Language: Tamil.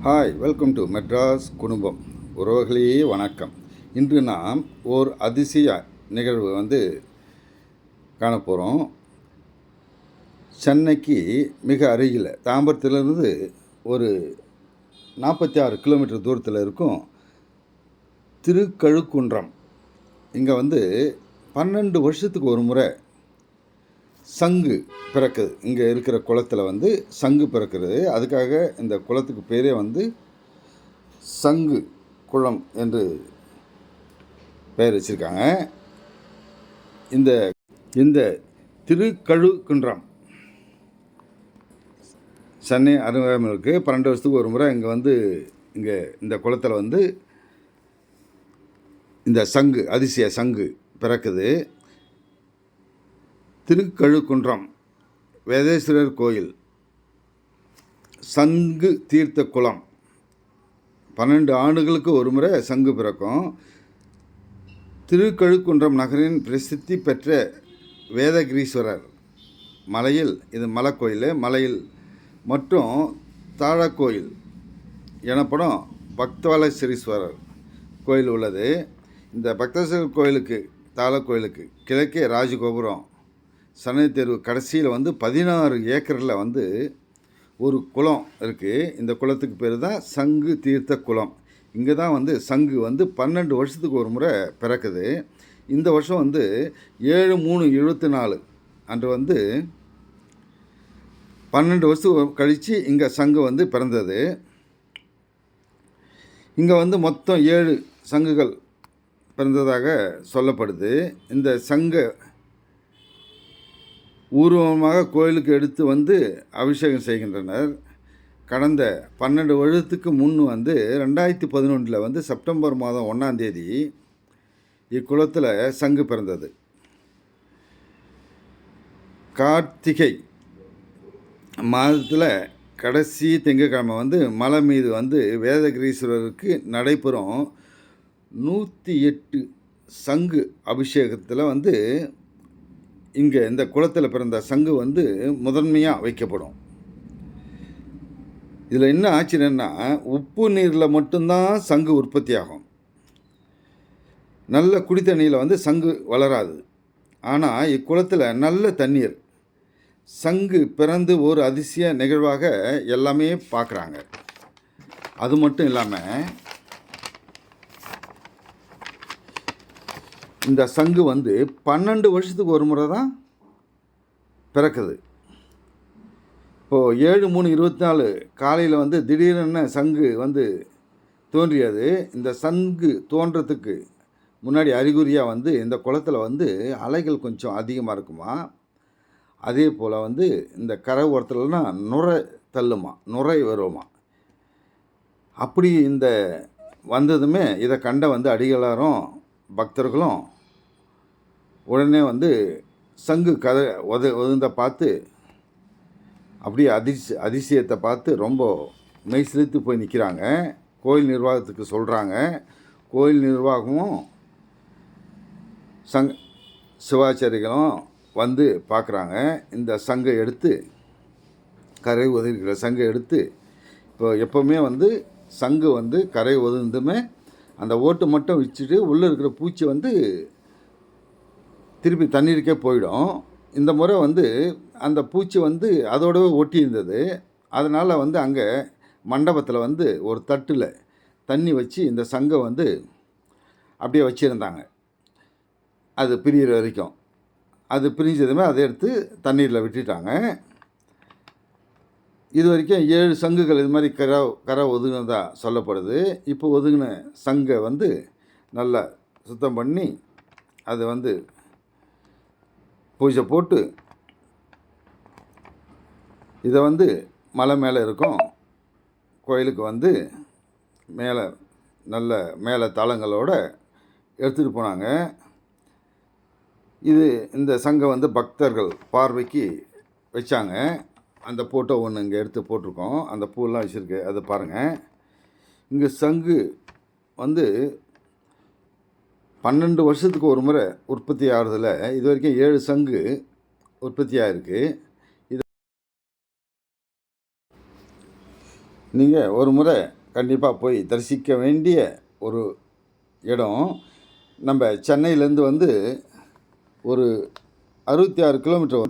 ஹாய், வெல்கம் டு மெட்ராஸ் குடும்பம். உறவுகளே வணக்கம். இன்று நாம் ஓர் அதிசய நிகழ்வு காணப்போகிறோம். சென்னைக்கு மிக அருகில் தாம்பரத்திலிருந்து ஒரு 46 கிலோமீட்டர் தூரத்தில் இருக்கும் திருக்கழுக்குன்றம். இங்கே 12 வருஷத்துக்கு ஒரு முறை சங்கு பிறக்குது. இங்கே இருக்கிற குளத்தில் சங்கு பிறக்கிறது. அதுக்காக இந்த குளத்துக்கு பேரே சங்கு குளம் என்று பெயர் வச்சுருக்காங்க. இந்த இந்த திருக்கழுக்குன்றம் சென்னை அருகாமையில் இருக்குது. 12 வருஷத்துக்கு ஒரு முறை இங்கே இந்த குளத்தில் இந்த சங்கு அதிசய சங்கு பிறக்குது. திருக்கழுக்குன்றம் வேதேஸ்வரர் கோயில் சங்கு தீர்த்த குளம். 12 ஆண்டுகளுக்கு ஒரு முறை சங்கு பிறக்கும். திருக்கழுக்குன்றம் நகரின் பிரசித்தி பெற்ற வேதகிரீஸ்வரர் மலையில், இது மலைக்கோயில், மலையில் மற்றும் தாழக்கோயில் எனப்படும் பக்தவளேஸ்வரர் கோயில் உள்ளது. இந்த பக்தவளேஸ்வரர் கோயிலுக்கு, தாழக்கோயிலுக்கு கிழக்கே ராஜகோபுரம், சன்னதி தெரு கடைசியில் 16 ஏக்கரில் ஒரு குளம் இருக்குது. இந்த குளத்துக்கு பேர் தான் சங்கு தீர்த்த குளம். இங்கே தான் சங்கு 12 வருஷத்துக்கு ஒரு முறை பிறக்குது. இந்த வருஷம் 7/3/24 அன்று 12 வருஷத்துக்கு கழித்து இங்கே சங்கு பிறந்தது. இங்கே மொத்தம் 7 சங்குகள் பிறந்ததாக சொல்லப்படுது. இந்த சங்கை ஊர்வலமாக கோயிலுக்கு எடுத்து அபிஷேகம் செய்கின்றனர். கடந்த 12 வருடத்துக்கு முன் 2011 செப்டம்பர் மாதம் 1ஆம் தேதி இக்குளத்தில் சங்கு பிறந்தது. கார்த்திகை மாதத்தில் கடைசி திங்கட்கிழமை மலை மீது வேதகிரீஸ்வரருக்கு நடைபெறும் 108 சங்கு அபிஷேகத்தில் இங்கே இந்த குளத்தில் பிறந்த சங்கு முதன்மையாக வைக்கப்படும். இதில் என்ன ஆச்சரியன்னா, உப்பு நீரில் மட்டும்தான் சங்கு உற்பத்தி ஆகும். நல்ல குடி தண்ணியில் சங்கு வளராது. ஆனால் இக்குளத்தில் நல்ல தண்ணீர். சங்கு பிறந்து ஒரு அதிசய நிகழ்வாக எல்லாமே பார்க்குறாங்க. அது மட்டும் இல்லாமல் இந்த சங்கு 12 வருஷத்துக்கு ஒரு முறை தான் பிறக்குது. இப்போது 7/3/24 காலையில் திடீரென சங்கு தோன்றியது. இந்த சங்கு தோன்றத்துக்கு முன்னாடி அறிகுறியாக இந்த குளத்தில் அலைகள் கொஞ்சம் அதிகமாக இருக்குமா. அதே போல் இந்த கரை ஓரத்துலலாம் நுரை தள்ளுமா, நுரை வருமா. அப்படி இந்த வந்ததுமே இதை கண்ட அடிகளாரும் பக்தர்களும் உடனே சங்கு கதை ஒதுந்த பார்த்து, அப்படியே அதிசயத்தை பார்த்து ரொம்ப மெய் சிலிர்த்து போய் நிற்கிறாங்க. கோயில் நிர்வாகத்துக்கு சொல்கிறாங்க. கோயில் நிர்வாகமும் சிவாச்சாரிகளும் பார்க்குறாங்க. இந்த சங்கை எடுத்து, கரை ஒதுக்கிற சங்கை எடுத்து, இப்போ எப்போவுமே சங்கு கரை ஒதுந்துமே அந்த ஓட்டு மட்டும் வச்சுட்டு உள்ளே இருக்கிற பூச்சி திருப்பி தண்ணீருக்கே போயிடும். இந்த முறை அந்த பூச்சி அதோடவே ஒட்டி இருந்தது. அதனால் அங்கே மண்டபத்தில் ஒரு தட்டில் தண்ணி வச்சு இந்த சங்கை அப்படியே வச்சுருந்தாங்க. அது பிரிகிற வரைக்கும். அது பிரிஞ்சதுமே அதை எடுத்து தண்ணீரில் விட்டுட்டாங்க. இது வரைக்கும் 7 சங்குகள் இது மாதிரி கரை ஒதுங்கினதாக சொல்லப்படுது. இப்போ ஒதுங்கின சங்கை நல்லா சுத்தம் பண்ணி அது பூஜை போட்டு இதை மலை மேலே இருக்கும் கோயிலுக்கு மேலே நல்ல மேலே தளங்களோட எடுத்துகிட்டு போனாங்க. இந்த சங்கை பக்தர்கள் பார்வைக்கு வச்சாங்க. அந்த ஃபோட்டோ ஒன்று இங்கே எடுத்து போட்டிருக்கோம். அந்த பூவெல்லாம் வச்சுருக்கு, அதை பாருங்கள். இங்கே சங்கு 12 வருஷத்துக்கு ஒரு முறை உற்பத்தி ஆகிறதுல இது வரைக்கும் 7 சங்கு உற்பத்தி ஆகிருக்கு. நீங்கள் ஒரு முறை கண்டிப்பாக போய் தரிசிக்க வேண்டிய ஒரு இடம். நம்ம சென்னையிலேருந்து வந்து ஒரு 66 கிலோமீட்டர்